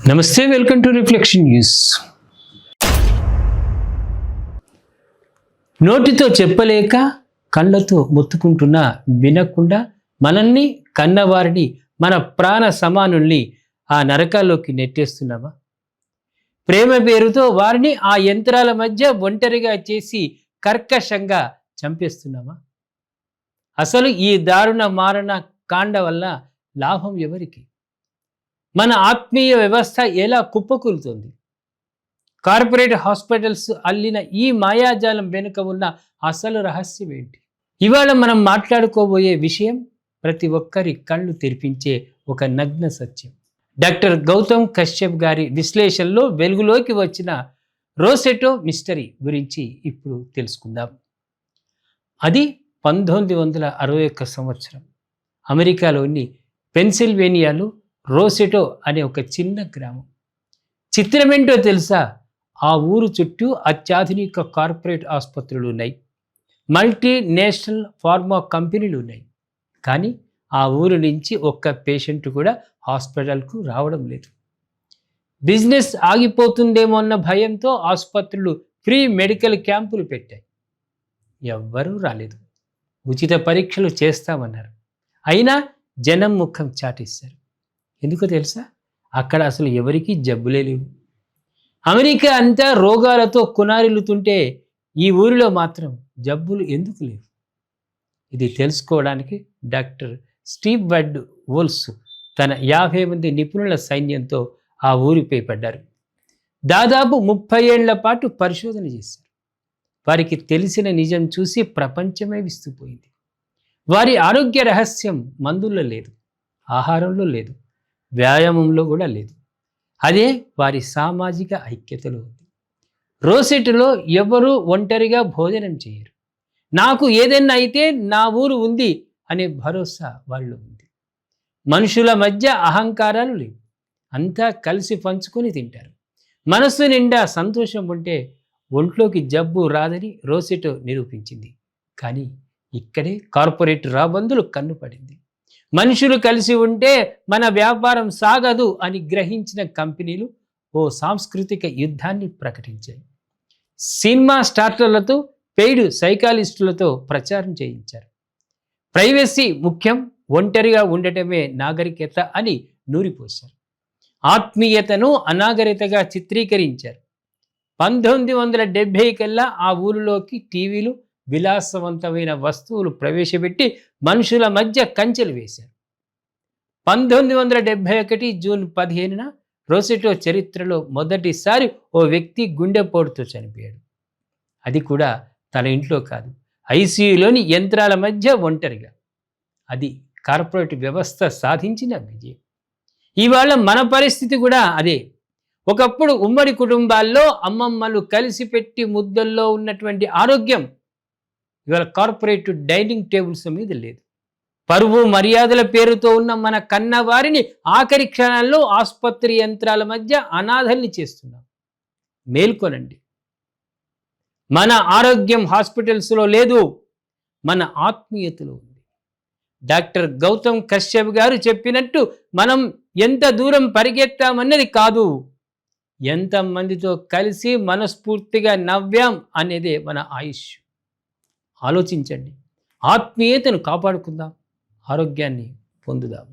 నమస్తే, welcome to reflection news. నోటితో చెప్పలేక కళ్ళతో మొత్తుకుంటున్నా వినకుండా మనల్ని కన్నవారిని, మన ప్రాణ సమానుల్ని ఆ నరకాల్లోకి నెట్టేస్తున్నామా? ప్రేమ పేరుతో వారిని ఆ యంత్రాల మధ్య ఒంటరిగా చేసి కర్కశంగా చంపేస్తున్నామా? అసలు ఈ దారుణ మారణ కాండ వల్ల లాభం ఎవరికి? మన ఆత్మీయ వ్యవస్థ ఎలా కుప్పకూలుతుంది? కార్పొరేట్ హాస్పిటల్స్ అల్లిన ఈ మాయాజాలం వెనుక ఉన్న అసలు రహస్యం ఏంటి? ఇవాళ మనం మాట్లాడుకోబోయే విషయం ప్రతి ఒక్కరి కళ్ళు తెరిపించే ఒక నగ్న సత్యం. డాక్టర్ గౌతమ్ కశ్యప్ గారి విశ్లేషణలో వెలుగులోకి వచ్చిన రోసెటో మిస్టరీ గురించి ఇప్పుడు తెలుసుకుందాం. అది 1961 సంవత్సరం అమెరికాలోని పెన్సిల్వేనియాలో రోసెటో అనే ఒక చిన్న గ్రామం. చిత్రమేంటో తెలుసా? ఆ ఊరు చుట్టూ అత్యాధునిక కార్పొరేట్ ఆసుపత్రులు ఉన్నాయి, మల్టీనేషనల్ ఫార్మా కంపెనీలు ఉన్నాయి. కానీ ఆ ఊరు నుంచి ఒక్క పేషెంట్ కూడా హాస్పిటల్కు రావడం లేదు. బిజినెస్ ఆగిపోతుందేమో అన్న భయంతో ఆసుపత్రులు ఫ్రీ మెడికల్ క్యాంపులు పెట్టాయి. ఎవ్వరూ రాలేదు. ఉచిత పరీక్షలు చేస్తామన్నారు. అయినా జనం ముఖం చాటిస్తారు. ఎందుకో తెలుసా? అక్కడ అసలు ఎవరికీ జబ్బులే లేవు. అమెరికా అంతా రోగాలతో కునారిల్లుతుంటే ఈ ఊరిలో మాత్రం జబ్బులు ఎందుకు లేవు? ఇది తెలుసుకోవడానికి డాక్టర్ స్టీవ్ బడ్ వోల్స్ తన 50 మంది నిపుణుల సైన్యంతో ఆ ఊరిపై పడ్డారు. దాదాపు 30 ఏళ్ల పాటు పరిశోధన చేశారు. వారికి తెలిసిన నిజం చూసి ప్రపంచమే విస్తుపోయింది. వారి ఆరోగ్య రహస్యం మందుల్లో లేదు, ఆహారంలో లేదు, వ్యాయామంలో కూడా లేదు. అదే వారి సామాజిక ఐక్యతలో ఉంది. రోసెటోలో ఎవరూ ఒంటరిగా భోజనం చేయరు. నాకు ఏదైనా అయితే నా ఊరు ఉంది అనే భరోసా వాళ్ళు ఉంది. మనుషుల మధ్య అహంకారాలు లేవు. అంతా కలిసి పంచుకొని తింటారు. మనస్సు నిండా సంతోషం ఉంటే ఒంట్లోకి జబ్బు రాదని రోసెటో నిరూపించింది. కానీ ఇక్కడే కార్పొరేట్ రాబందులు కన్నుపడింది. మనుషులు కలిసి ఉంటే మన వ్యాపారం సాగదు అని గ్రహించిన కంపెనీలు ఓ సాంస్కృతిక యుద్ధాన్ని ప్రకటించాయి. సినిమా స్టార్టర్లతో, పెయిడ్ సైకాలజిస్టులతో ప్రచారం చేయించారు. ప్రైవసీ ముఖ్యం, ఒంటరిగా ఉండటమే నాగరికత అని నూరిపోశారు. ఆత్మీయతను అనాగరికతగా చిత్రీకరించారు. 1970 కల్లా ఆ ఊరిలోకి టీవీలు, విలాసవంతమైన వస్తువులు ప్రవేశపెట్టి మనుషుల మధ్య కంచెలు వేశారు. 1971 జూన్ 15న రోసెటో చరిత్రలో మొదటిసారి ఓ వ్యక్తి గుండెపోటుతో చనిపోయాడు. అది కూడా తన ఇంట్లో కాదు, ఐసీయూలోని యంత్రాల మధ్య ఒంటరిగా. అది కార్పొరేట్ వ్యవస్థ సాధించిన విజయం. ఇవాళ మన పరిస్థితి కూడా అదే. ఒకప్పుడు ఉమ్మడి కుటుంబాల్లో అమ్మమ్మలు కలిసిపెట్టి ముద్దల్లో ఉన్నటువంటి ఆరోగ్యం ఇవాళ కార్పొరేట్ డైనింగ్ టేబుల్స్ మీద లేదు. పరువు మర్యాదల పేరుతో ఉన్న మన కన్నవారిని ఆఖరి క్షణాల్లో ఆసుపత్రి యంత్రాల మధ్య అనాథల్ని చేస్తున్నాం. మేల్కొనండి. మన ఆరోగ్యం హాస్పిటల్స్లో లేదు, మన ఆత్మీయతలో ఉంది. డాక్టర్ గౌతమ్ కశ్యప్ గారు చెప్పినట్టు మనం ఎంత దూరం పరిగెత్తామన్నది కాదు, ఎంతమందితో కలిసి మనస్ఫూర్తిగా నవ్వాం అనేదే మన ఆయుష్. ఆలోచించండి. ఆత్మీయతను కాపాడుకుందాం, ఆరోగ్యాన్ని పొందుదాం.